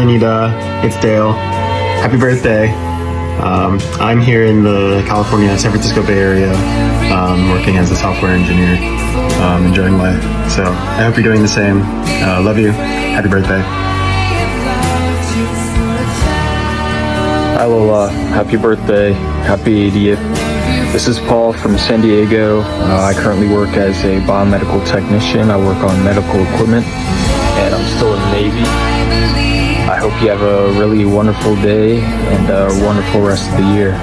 Anita. It's Dale. Happy birthday. I'm here in the California, San Francisco Bay Area, working as a software engineer, enjoying life. So I hope you're doing the same. Love you. Happy birthday. Hi Lola, happy birthday, happy 80th. This is Paul from San Diego. I currently work as a biomedical technician. I work on medical equipment and I'm still in the Navy. I hope you have a really wonderful day and a wonderful rest of the year.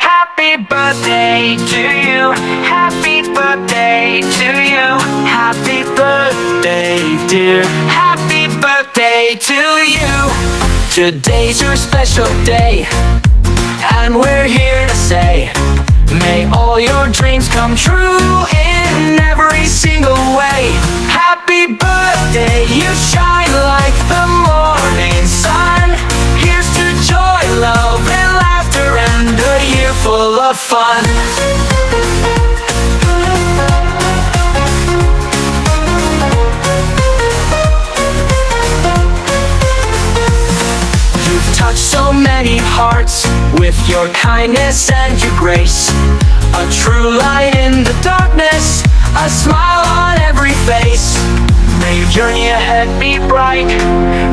Happy birthday to you. Happy birthday to you. Happy birthday, dear. Happy birthday to you. Today's your special day, and we're here to say, may all your dreams come true in every single way. Happy birthday, you shine like the morning sun. Here's to joy, love, and laughter, and a year full of fun. You've touched so many hearts with your kindness and your grace. A true light in the darkness, a smile on every face. May your journey ahead be bright,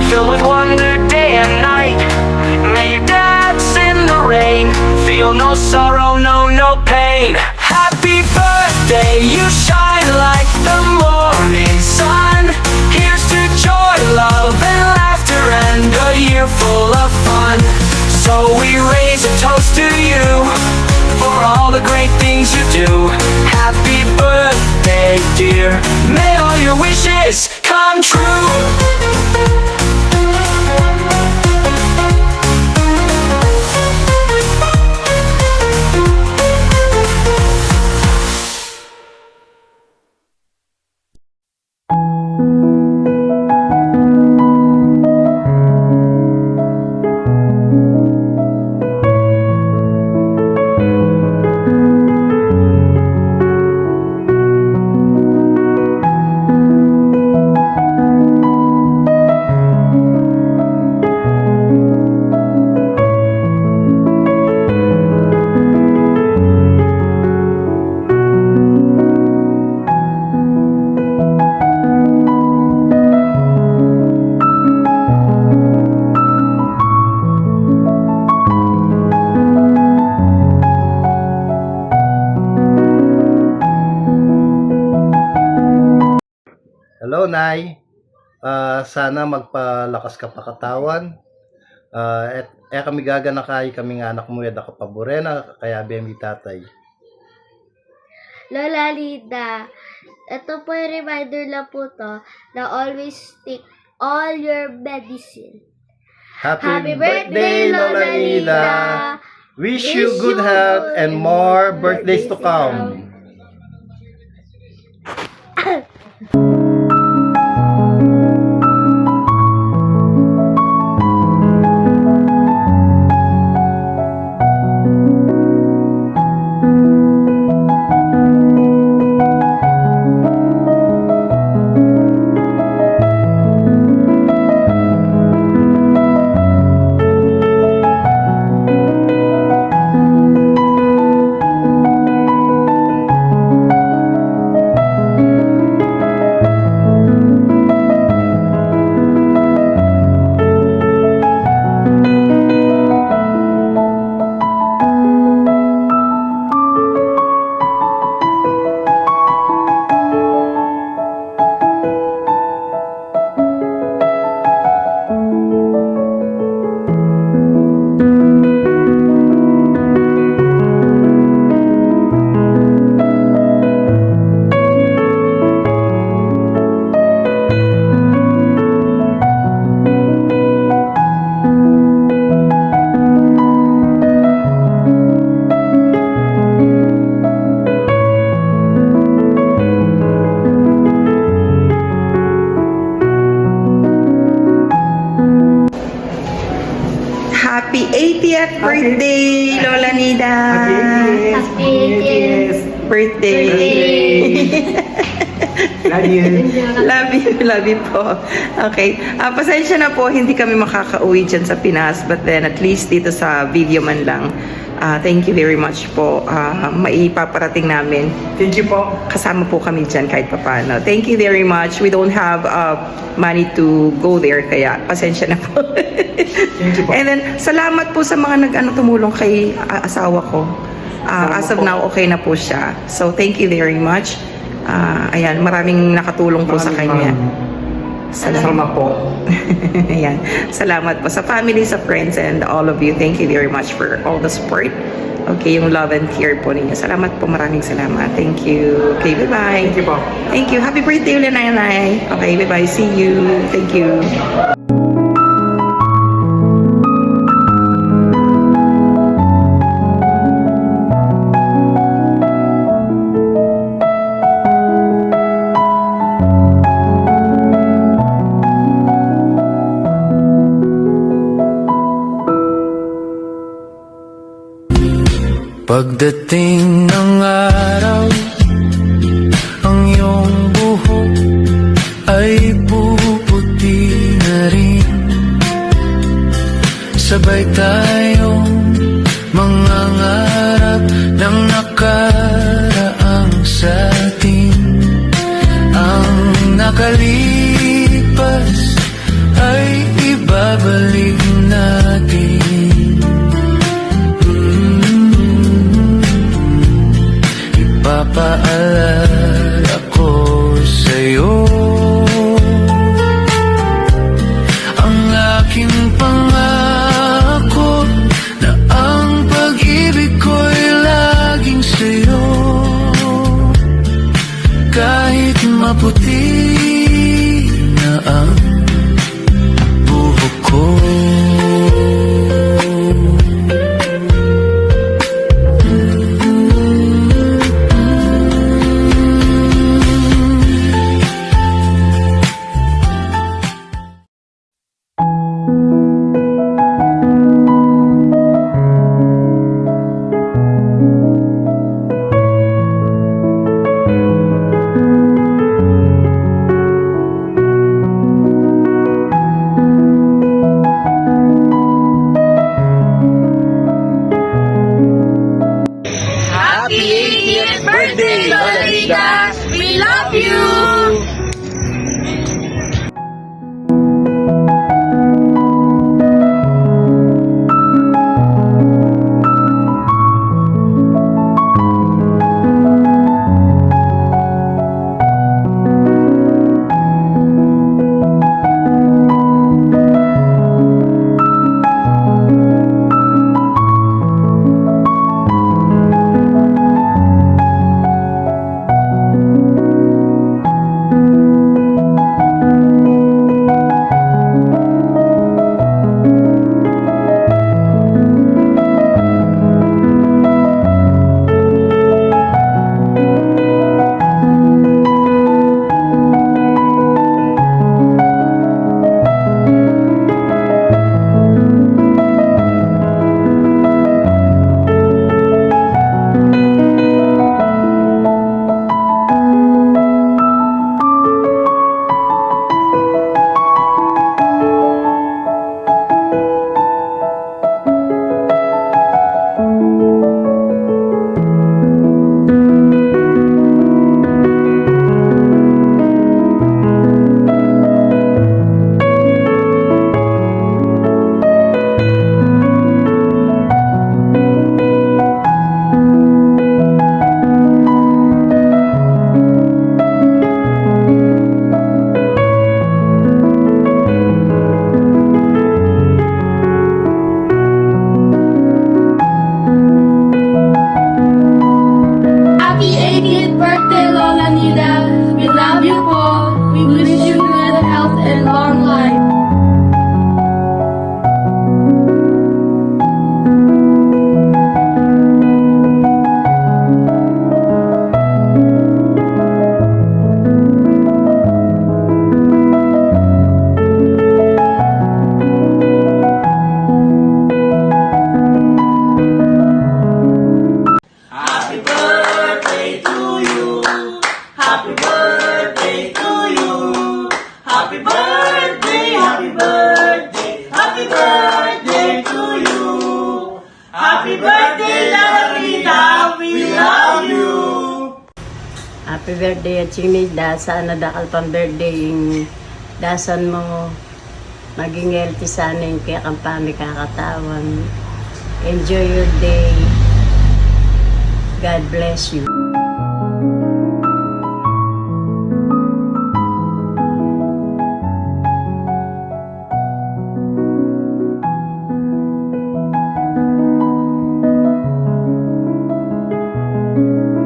filled with wonder day and night. May you dance in the rain, feel no sorrow, no pain. Happy birthday, you shine like the morning sun. Here's to joy, love, and laughter, and a year full of fun. So we raise a toast to you for all the great things you do. Happy birthday, dear. May all your wishes come true. Hello, Nay. Sana magpalakas ka pa katawan. Kami gaganakay kami nga anak mo yada kapaborena kaya bemi tatay. Lola Lida, ito po yung reminder lang po to na always take all your medicine. Happy birthday, Lola Lida. Wish you good health and more birthdays to come. 80th birthday, Lola Nida. Happy Birthday. Love you po. Okay. Pasensya na po, hindi kami makakauwi dyan sa Pinas, but then at least dito sa video man lang. Thank you very much po. Maipaparating namin. Thank you po. Kasama po kami dyan kahit papano. Thank you very much. We don't have money to go there, kaya pasensya na po. Thank you po. And then, salamat po sa mga tumulong kay asawa ko. As of now, okay na po siya. So, thank you very much. Ayan, maraming nakatulong po sa kanya. Salamat po. Ayan. Salamat po sa family, sa friends, and all of you. Thank you very much for all the support. Okay, yung love and care po ninyo. Salamat po, maraming salamat. Thank you. Okay, bye-bye. Thank you po. Thank you. Happy birthday ulit, Nanay. Okay, bye-bye. See you. Thank you. Pagdating ng araw, ang iyong buhok ay puputi na rin. Sabay tayong mangangarap ng nakaraang sa atin. Ang nakalipas ay ibabalik natin. Papaalala ko sa'yo ang aking pangako na ang pag-ibig ko'y laging sa'yo. Kahit maputi na ang buhok ko. Happy birthday at sinida. Sana dakal pang birthday yung dasan mo. Maging healthy sana yung kaya kang pamikakatawan. Enjoy your day. God bless you.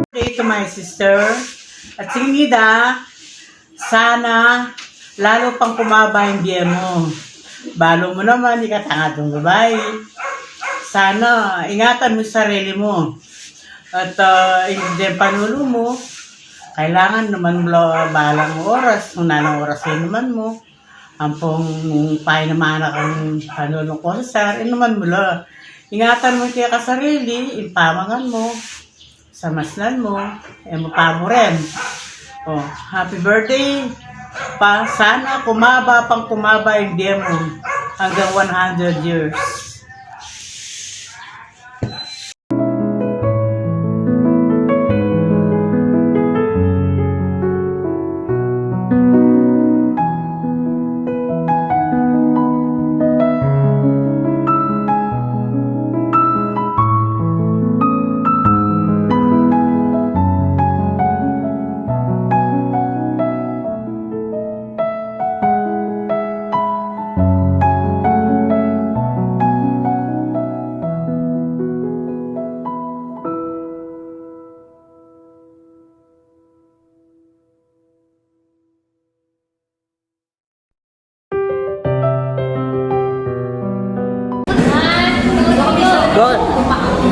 Birthday to my sister. At sinida, sana lalo pang kumaba yung biye mo. Balo mo naman, di ka tangadong babae. Sana ingatan mo sa sarili mo. At hindi panulo mo, kailangan naman balang oras, kung nanang oras yun naman mo. Ang pong pahinamana kang panulong ko sa naman mo la. Ingatan mo kaya ka sarili, impamangan mo, sa masnan mo, mapa mo rin. Oh, happy birthday pa. Sana kumaba pang kumaba yung biye mo hanggang 100 years.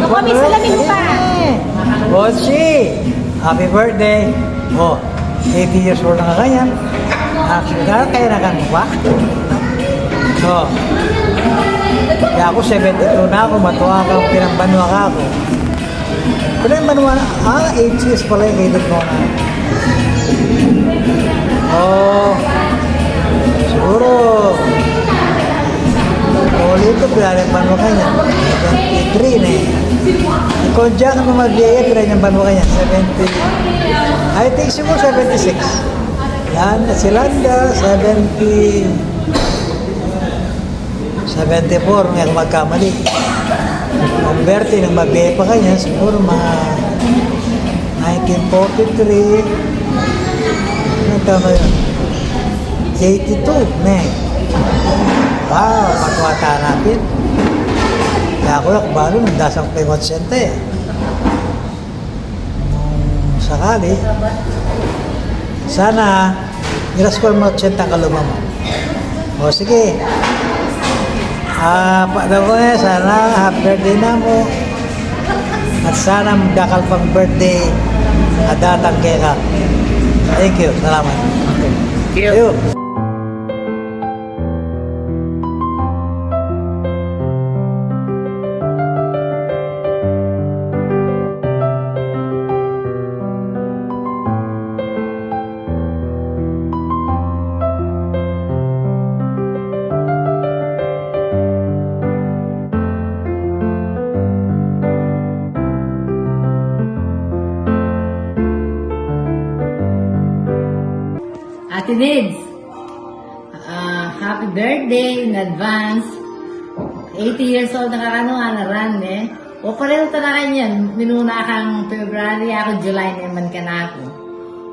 Kami salamin pa. Bossy, happy birthday. Oh, 80 years old na ka ganyan. Actually, kaya na mo pa? So, kaya ako 72 na ako, matuwa ka, pinambanwa ka ako. Pero yung banwa na, 8 years pala yung edit mo na. Oh, siguro, ulit ko, pinalipan mo kanya. 23 na eh. Kung dyan ka mag-iaya, pinalipan mo kanya. 70. I think siguro 76. Yan, si Landa, 70. 74, ngayon magkamali. Ang Bertie, nang mag-iaya pa kanya, siguro mga 1943. Ano tama yun? 82, ne. Wow, pagwata natin. Kaya ako yung balo, nagdasang kay Watsente. Nung sakali, sana, iraskol mo Watsente ang kaluma mo. O sige. Paano ko sana happy birthday na mo. At sana magdakal pang birthday at datang kaya ka. Thank you. Salamat. Thank you. Ate Nids, happy birthday in advance. 80 years old na kakano nga na ran eh. O pareho talaga yan. Minuna kang February, ako July naman ka na ako.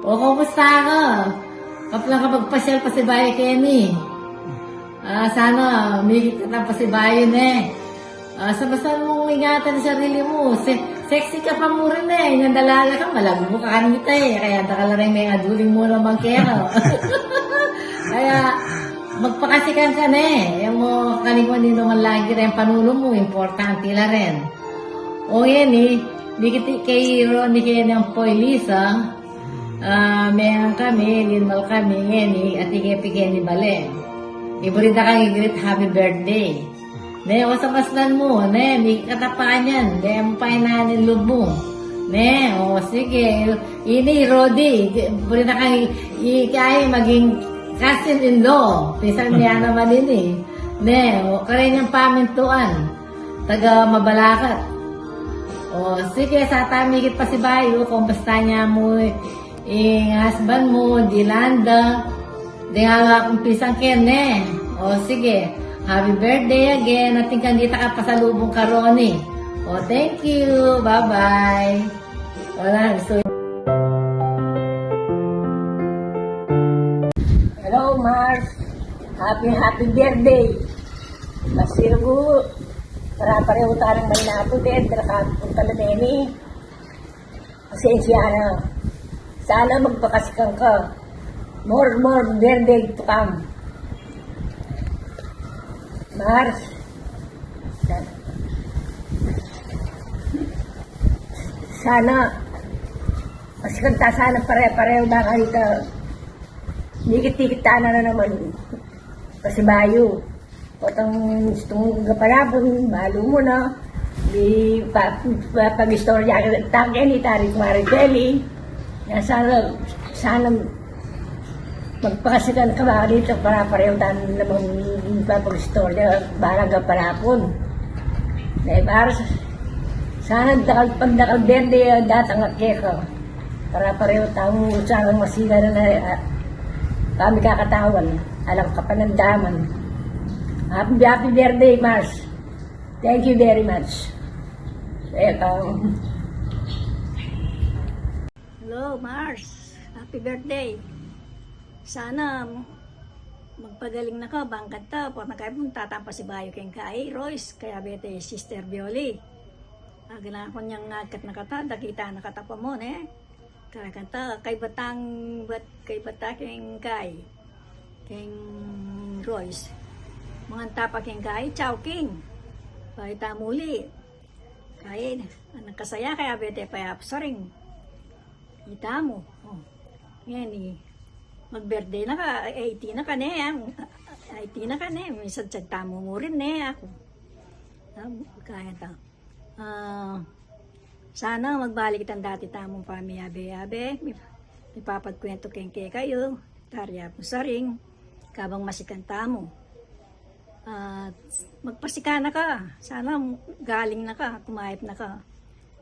O kumusta ako? Kapag kapagpasyal pa si Bayo Kenny. Sana umigit ka na pa si Bayo eh. Basta mo ingatan sa sarili mo. Sexy ka pa mo rin eh. Yung dalaga ka, malagbo ka kanita eh. Kaya takala rin may aduling mo naman kero. Kaya magpakasikan ka na eh. Yung mo kalimon din naman lagi rin panulo mo. Importante la rin. O yan eh. Dikit kay Ronnie kaya ng Poy Lisa. Mayroon kami, linmal kami yan eh. At ikipigyan ni Balen. Iburita kang i-greet happy birthday. Ne, o sa maslan mo, ne, may katapakan yan. Ne, mo pa inanin loob mo. Ne, o sige. Ini, Rodi. Puri na kang ikay maging cousin-in-law. Pisang niya naman din eh. Ne, o karen yung pamintuan. Taga Mabalakat. O sige, sa tamigit pa si Bayo, kung basta niya mo husband mo, Dilanda, di nga akong pisang ken eh. O sige, happy birthday again, at tingkan kita ka pasalubong ka, Ronnie. O thank you, bye-bye. Wala, so Hello, Mars. Happy birthday. Masiro ko. Para-pareho tayo ng may nato din. Punta na nini. Pasensya na. Sana magpakasikan ka. More birthday to come. Mars. Sana. Masikanta sana pare-pareho na kayo ka. Dikit-dikit na naman. Kasi bayo. O itong gustong gaparapon, balo mo na. Di pag-istorya tangke ni Tarik Maritelli. Na sana magpakasikan ka ba dito para pareho tayo naman pag-istorya barang gaparapon. Para sana pag nakaberde datang at keka. Para pareho tayo sana masila na kami kakatawan, alam ka panandaman. Happy birthday, Mars. Thank you very much. Hello, Mars. Happy birthday. Sana magpagaling na ka, bangkad ta, pag nakaibong tatampa si Bayo keng kay Royce, kaya bete Sister Bioli. Agana ko niyang nagkat nakata, kita nakatapa mo, ne? Kaya kanta, kay bata keng Royce. Mga tapa keng kay, Chow King. Kaya tamuli. Kaya, nagkasaya kaya bete payapsaring. Ita mo. Oh. Yan eh. Mag-birthday na ka, 80 na ka ne. 80 na ka ne. Minsan tamo mo rin ne ako. Kaya ta. Sana magbalik itang dati tamong pamiyabe-yabe. Ipapagkwento kengke kayo. Tarya po saring. Kabang masikanta mo. Magpasika na ka. Sana galing na ka. Kumayip na ka.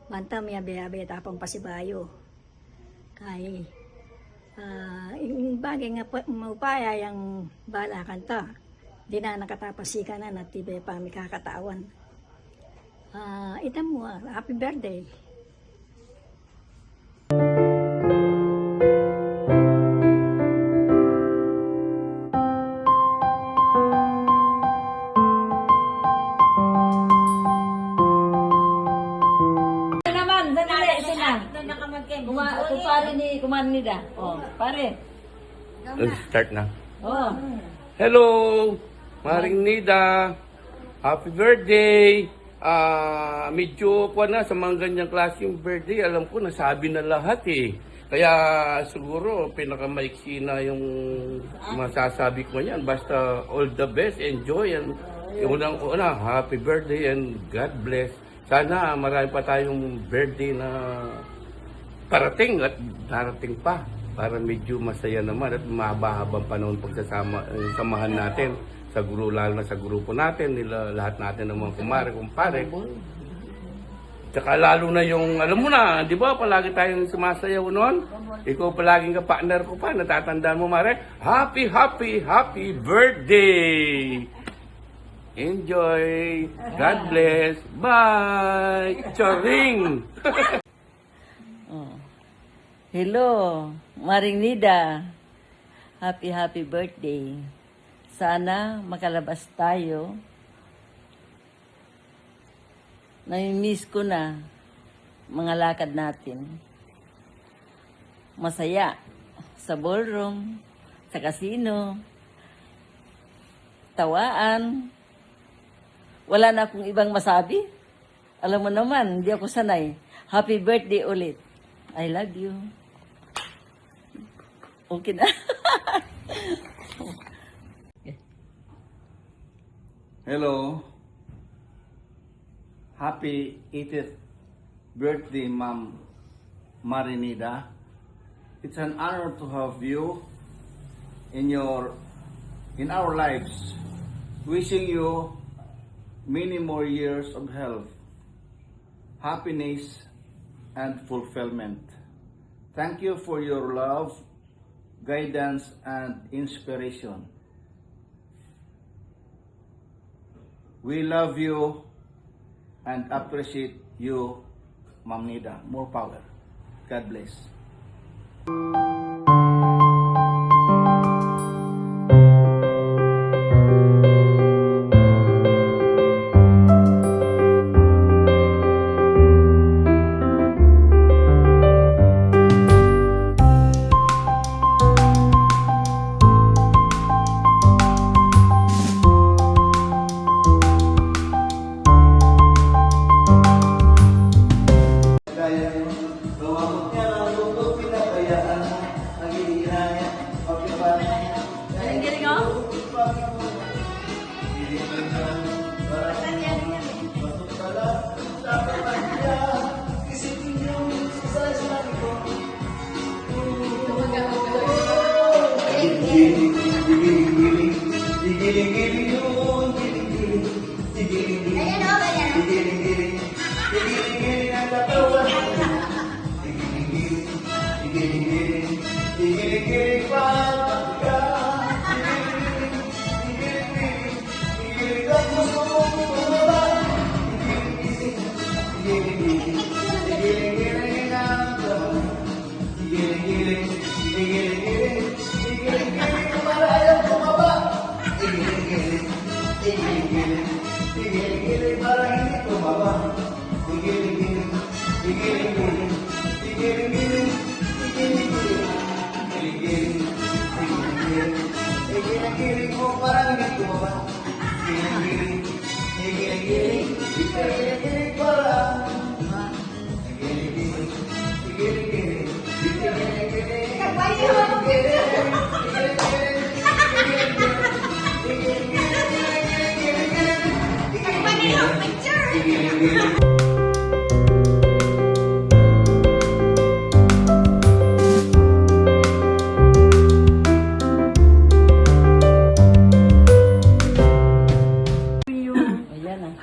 Banta miyabe-yabe tapang pasibayo. Kaya yung bagay nga maupaya yung bala kanta. Di na nakatapasika na natibay pa may kakatawan. Ita mo, happy birthday. Kumanida. Oh, pare. Start na. Oh. Hello, Maring Nida. Happy birthday. Medyo ko na sa mga ganyang klase yung birthday. Alam ko, nasabi na lahat eh. Kaya siguro pinakamaiksi na yung masasabi ko niyan. Basta all the best, enjoy. And unang-una, happy birthday and God bless. Sana marami pa tayong birthday na parating at darating pa para medyo masaya naman at mahaba-habang panahon samahan natin sa lalo na sa grupo natin, nila lahat natin ng mga kumpare. Tsaka lalo na yung, alam mo na, di ba, palagi tayong sumasayaw noon? Ikaw palaging ka-partner ko pa, natatandaan mo, Mare? Happy birthday! Enjoy! God bless! Bye! Charing! Hello, Maring Nida. Happy birthday. Sana makalabas tayo. Nami-miss ko na mga lakad natin. Masaya sa ballroom, sa casino, tawaan. Wala na akong ibang masabi. Alam mo naman, hindi ako sanay. Happy birthday ulit. I love you. Okay na. Hello. Happy 80th birthday, Ma'am Marinida. It's an honor to have you in our lives. Wishing you many more years of health, happiness, and fulfillment. Thank you for your love, guidance, and inspiration. We love you and appreciate you, Ma'am Nida. More power. God bless.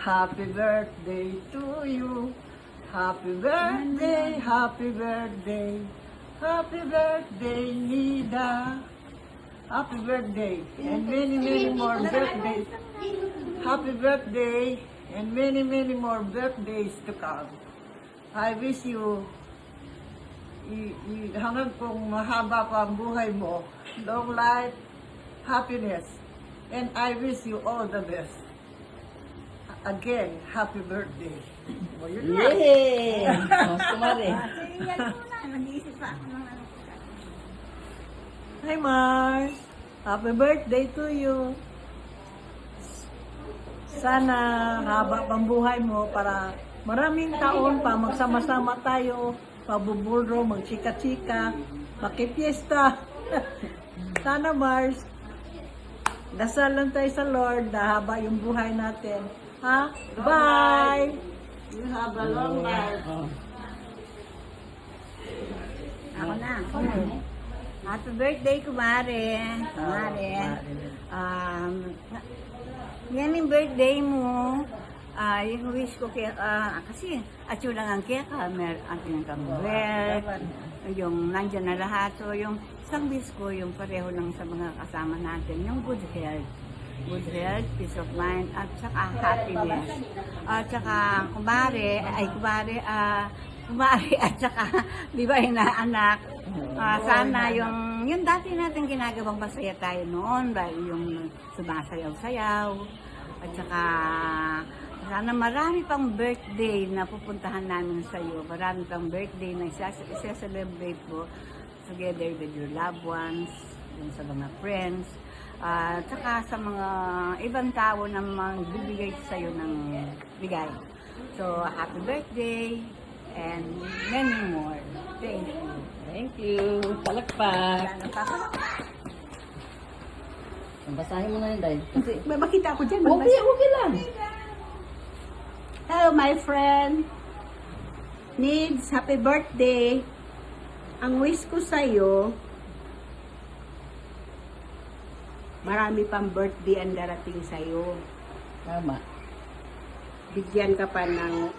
Happy birthday to you. Happy birthday, happy birthday. Happy birthday, Nida. Happy birthday and many, many more birthdays. Happy birthday and many, many more birthdays to come. I wish you hanggang kung mahaba pa ang buhay mo, long life, happiness, and I wish you all the best. Again, happy birthday. Yay! Kumari. Hi, Mars. Happy birthday to you. Sana haba pang buhay mo para maraming taon pa magsama-sama tayo, pabubulro, magchika-chika, makipiesta. Sana, Mars, dasal lang tayo sa Lord na haba yung buhay natin. Ha? Bye! You have a long life. Ako na. Happy birthday, kumare. Kumare. Yan yung birthday mo. Yung wish ko kaya, kasi atyo lang ang kaya atin ang kamuel, yung nandyan na lahat. So yung isang wish ko, yung pareho lang sa mga kasama natin, yung good health. Good health, peace of mind, at saka happiness. At saka kumare at saka di ba inaanak. Sana yung dati natin ginagawang masaya tayo noon, yung sumasayaw-sayaw. At saka sana marami pang birthday na pupuntahan namin sa iyo. Marami pang birthday na isa-celebrate mo together with your loved ones, yung sa mga friends. At saka sa mga ibang tao na magbibigay sa iyo ng bigay. So, happy birthday and many more. Thank you. Thank you. Palakpak. Basahin mo na yun, Day. Kasi, may makita ako dyan. Okay lang. Hello, my friend. Needs, happy birthday. Ang wish ko sa'yo, marami pang birthday ang darating sa'yo. Tama. bigyan ka pa ng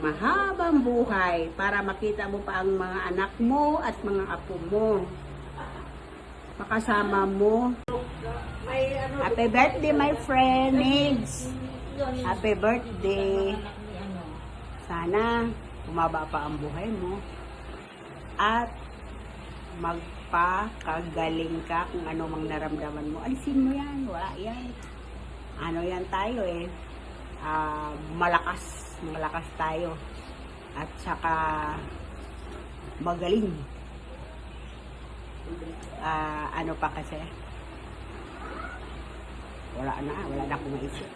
mahabang buhay para makita mo pa ang mga anak mo at mga apo mo. Makasama mo. Happy birthday, my friend, Nigs. Happy birthday. Sana bumaba pa ang buhay mo at magpakagaling ka kung ano mang naramdaman mo. Alisin mo yan, wala yan. Ano yan tayo eh. Malakas tayo. At saka magaling. Ano pa kasi? Wala na akong maisip.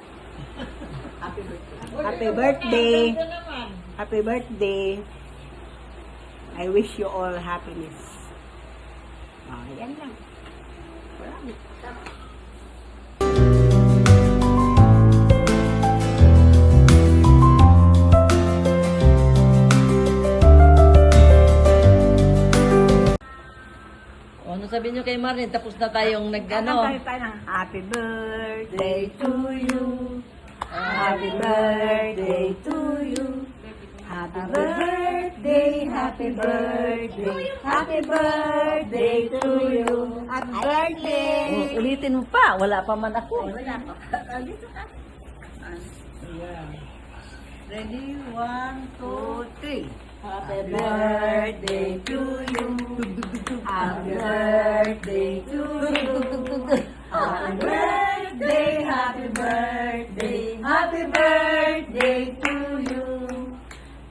Happy birthday. Happy birthday. I wish you all happiness. Yan lang. Wala na. Ano sabihin nyo kay Marlene? Tapos na tayong nag-ano. Tayo ng happy birthday to you. Happy birthday to you. Happy birthday, happy birthday, happy birthday to you. Happy birthday. Ulitin mo pa. Wala pa man ako. Wala pa. Dito ka. Ready? 1, 2, 3. Happy birthday to you. Happy birthday to you. Happy birthday, happy birthday, happy birthday to you.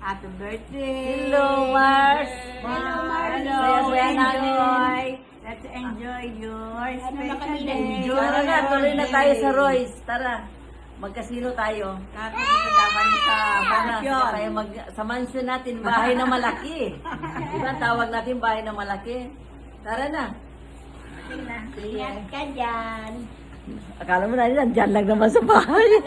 Happy birthday. Hello, Mars. Hello, Mars. Hello, Enjoy. Let's enjoy your special day. Tara na, tuloy na tayo sa Royce. Tara. Magkasino tayo. Nakakita dapat sa Mansion. Tayo sa mansion natin, bahay na malaki. Diba, tawag natin bahay na malaki. Tara na. Ingat ka dyan. Akala mo na nandyan lang naman sa bahay.